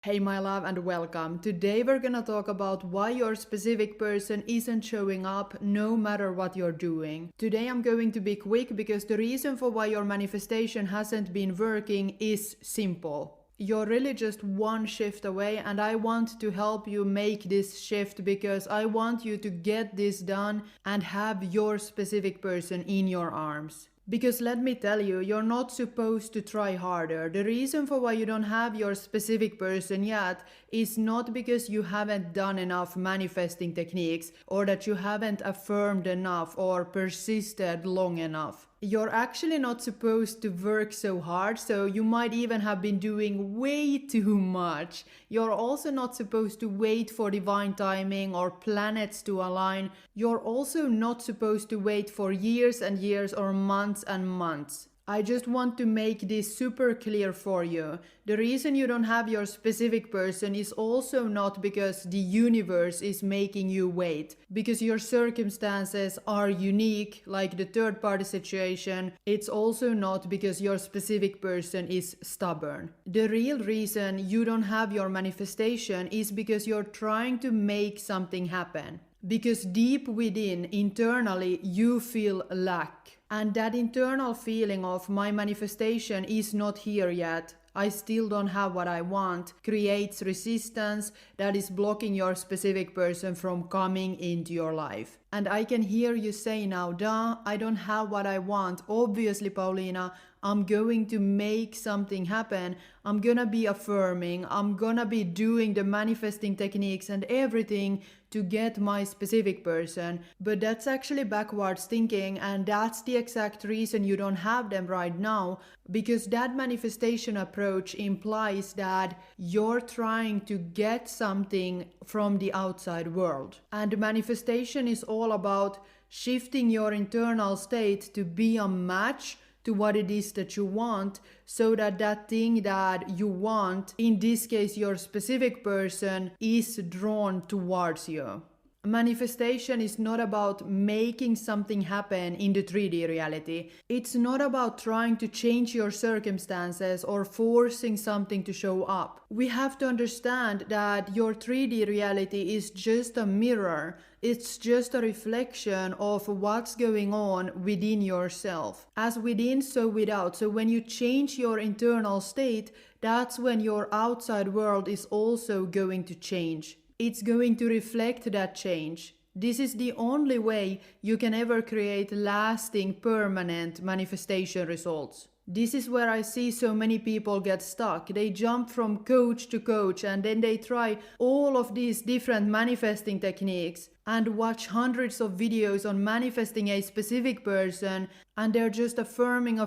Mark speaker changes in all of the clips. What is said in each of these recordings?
Speaker 1: Hey my love and welcome. Today we're gonna talk about why your specific person isn't showing up no matter what you're doing. Today I'm going to be quick because the reason for why your manifestation hasn't been working is simple. You're really just one shift away, and I want to help you make this shift because I want you to get this done and have your specific person in your arms. Because let me tell you, you're not supposed to try harder. The reason for why you don't have your specific person yet is not because you haven't done enough manifesting techniques or that you haven't affirmed enough or persisted long enough. You're actually not supposed to work so hard, so you might even have been doing way too much. You're also not supposed to wait for divine timing or planets to align. You're also not supposed to wait for years and years or months and months. I just want to make this super clear for you. The reason you don't have your specific person is also not because the universe is making you wait, because your circumstances are unique, like the third party situation. It's also not because your specific person is stubborn. The real reason you don't have your manifestation is because you're trying to make something happen. Because deep within, internally, you feel lack. And that internal feeling of my manifestation is not here yet, I still don't have what I want, creates resistance that is blocking your specific person from coming into your life. And I can hear you say now, duh, I don't have what I want. Obviously, Paulina, I'm going to make something happen. I'm gonna be affirming. I'm gonna be doing the manifesting techniques and everything to get my specific person. But that's actually backwards thinking, and that's the exact reason you don't have them right now, because that manifestation approach implies that you're trying to get something from the outside world. And manifestation is all about shifting your internal state to be a match to what it is that you want, so that that thing that you want, in this case your specific person, is drawn towards you. Manifestation is not about making something happen in the 3D reality. It's not about trying to change your circumstances or forcing something to show up. We have to understand that your 3D reality is just a mirror. It's just a reflection of what's going on within yourself. As within, so without. So when you change your internal state, that's when your outside world is also going to change. It's going to reflect that change. This is the only way you can ever create lasting, permanent manifestation results. This is where I see so many people get stuck. They jump from coach to coach, and then they try all of these different manifesting techniques and watch hundreds of videos on manifesting a specific person, and they're just affirming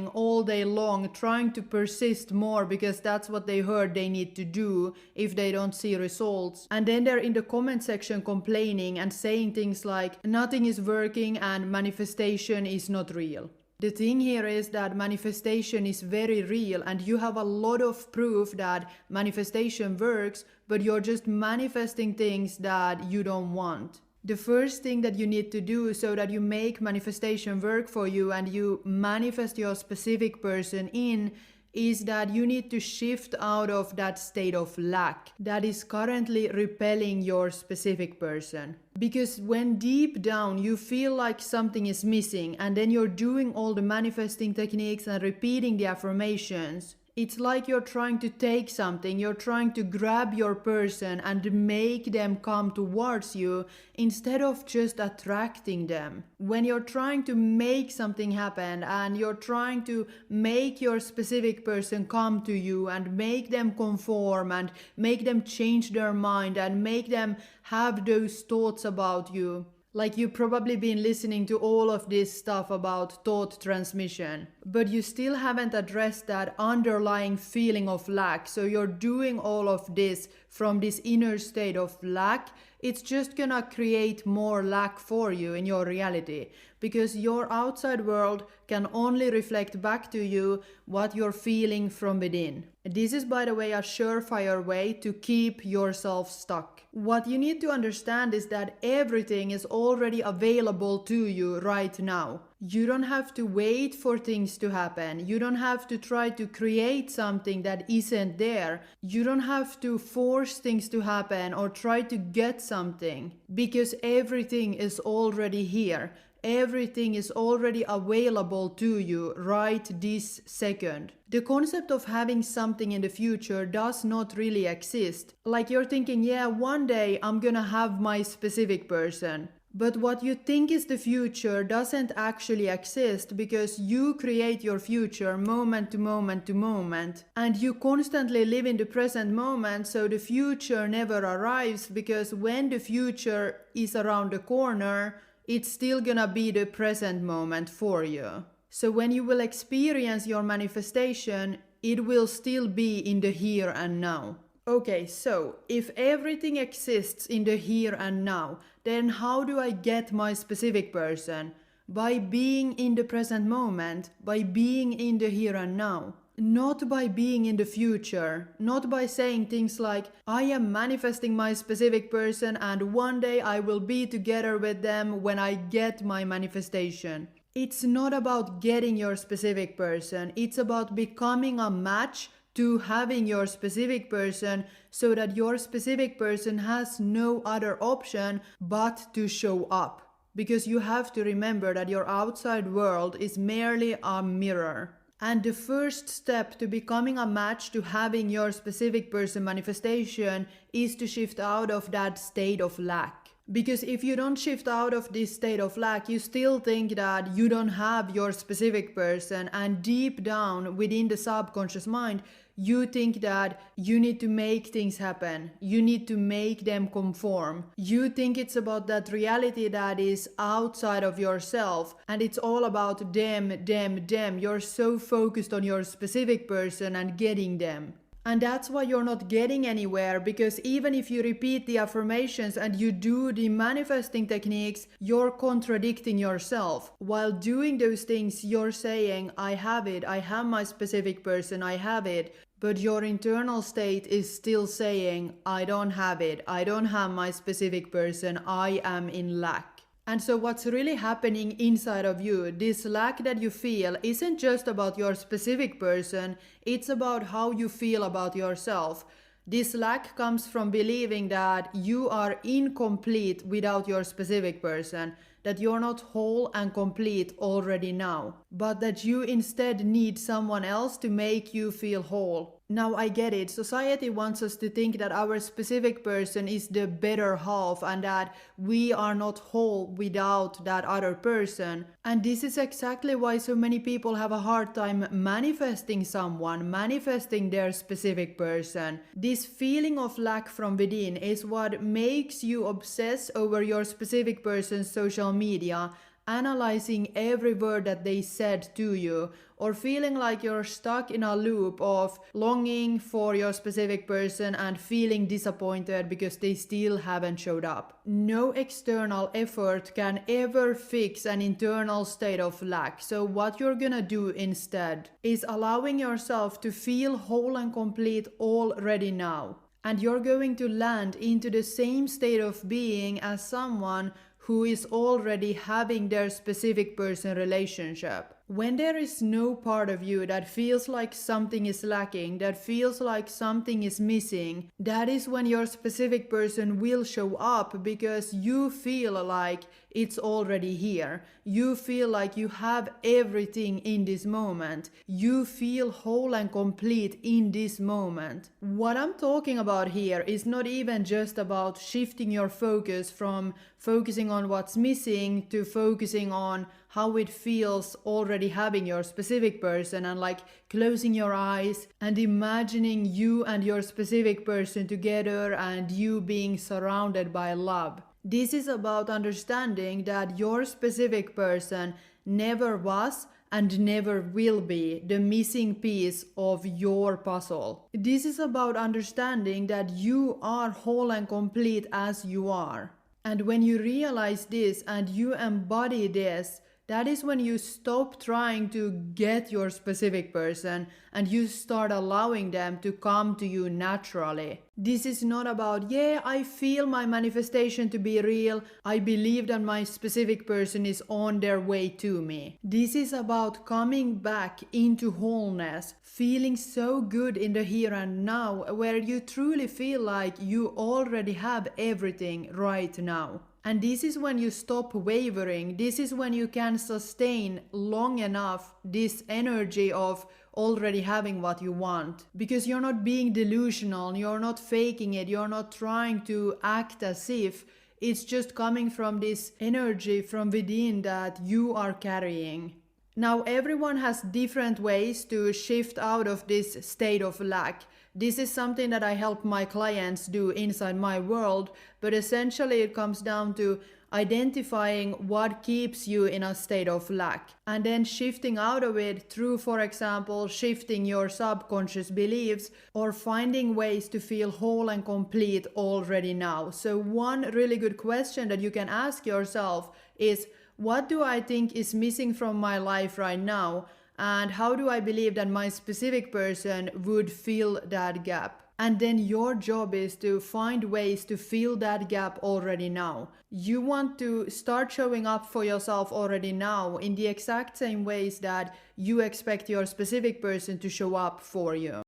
Speaker 1: all day long, trying to persist more because that's what they heard they need to do if they don't see results. And then they're in the comment section complaining and saying things like nothing is working and manifestation is not real. The thing here is that manifestation is very real, and you have a lot of proof that manifestation works, but you're just manifesting things that you don't want. The first thing that you need to do so that you make manifestation work for you and you manifest your specific person in is that you need to shift out of that state of lack that is currently repelling your specific person. Because when deep down you feel like something is missing, and then you're doing all the manifesting techniques and repeating the affirmations, it's like you're trying to take something, you're trying to grab your person and make them come towards you instead of just attracting them. When you're trying to make something happen and you're trying to make your specific person come to you and make them conform and make them change their mind and make them have those thoughts about you. Like you've probably been listening to all of this stuff about thought transmission, but you still haven't addressed that underlying feeling of lack. So you're doing all of this from this inner state of lack. It's just gonna create more lack for you in your reality, because your outside world can only reflect back to you what you're feeling from within. This is, by the way, a surefire way to keep yourself stuck. What you need to understand is that everything is already available to you right now. You don't have to wait for things to happen. You don't have to try to create something that isn't there. You don't have to force things to happen or try to get something, because everything is already here. Everything is already available to you right this second. The concept of having something in the future does not really exist. Like you're thinking, yeah, one day I'm gonna have my specific person. But what you think is the future doesn't actually exist, because you create your future moment to moment to moment. And you constantly live in the present moment, so the future never arrives, because when the future is around the corner, it's still gonna be the present moment for you. So when you will experience your manifestation, it will still be in the here and now. Okay, so if everything exists in the here and now, then how do I get my specific person? By being in the present moment, by being in the here and now. Not by being in the future, not by saying things like, I am manifesting my specific person and one day I will be together with them when I get my manifestation. It's not about getting your specific person, it's about becoming a match to having your specific person, so that your specific person has no other option but to show up. Because you have to remember that your outside world is merely a mirror. And the first step to becoming a match to having your specific person manifestation is to shift out of that state of lack. Because if you don't shift out of this state of lack, you still think that you don't have your specific person, and deep down within the subconscious mind, you think that you need to make things happen. You need to make them conform. You think it's about that reality that is outside of yourself, and it's all about them. You're so focused on your specific person and getting them. And that's why you're not getting anywhere, because even if you repeat the affirmations and you do the manifesting techniques, you're contradicting yourself. While doing those things, you're saying, I have it, I have my specific person, I have it. But your internal state is still saying, I don't have it, I don't have my specific person, I am in lack. And so what's really happening inside of you, this lack that you feel, isn't just about your specific person, it's about how you feel about yourself. This lack comes from believing that you are incomplete without your specific person, that you're not whole and complete already now, but that you instead need someone else to make you feel whole. Now I get it, society wants us to think that our specific person is the better half and that we are not whole without that other person. And this is exactly why so many people have a hard time manifesting someone, manifesting their specific person. This feeling of lack from within is what makes you obsess over your specific person's social media, analyzing every word that they said to you, or feeling like you're stuck in a loop of longing for your specific person and feeling disappointed because they still haven't showed up. No external effort can ever fix an internal state of lack. So what you're gonna do instead is allowing yourself to feel whole and complete already now. And you're going to land into the same state of being as someone who is already having their specific person relationship. When there is no part of you that feels like something is lacking, that feels like something is missing, that is when your specific person will show up, because you feel like it's already here. You feel like you have everything in this moment. You feel whole and complete in this moment. What I'm talking about here is not even just about shifting your focus from focusing on what's missing to focusing on how it feels already having your specific person, and like closing your eyes and imagining you and your specific person together and you being surrounded by love. This is about understanding that your specific person never was and never will be the missing piece of your puzzle. This is about understanding that you are whole and complete as you are. And when you realize this and you embody this, that is when you stop trying to get your specific person and you start allowing them to come to you naturally. This is not about, yeah, I feel my manifestation to be real, I believe that my specific person is on their way to me. This is about coming back into wholeness, feeling so good in the here and now, where you truly feel like you already have everything right now. And this is when you stop wavering. This is when you can sustain long enough this energy of already having what you want. Because you're not being delusional, you're not faking it, you're not trying to act as if. It's just coming from this energy from within that you are carrying. Now, everyone has different ways to shift out of this state of lack. This is something that I help my clients do inside my world, but essentially it comes down to identifying what keeps you in a state of lack and then shifting out of it through, for example, shifting your subconscious beliefs or finding ways to feel whole and complete already now. So one really good question that you can ask yourself is, what do I think is missing from my life right now? And how do I believe that my specific person would fill that gap? And then your job is to find ways to fill that gap already now. You want to start showing up for yourself already now in the exact same ways that you expect your specific person to show up for you.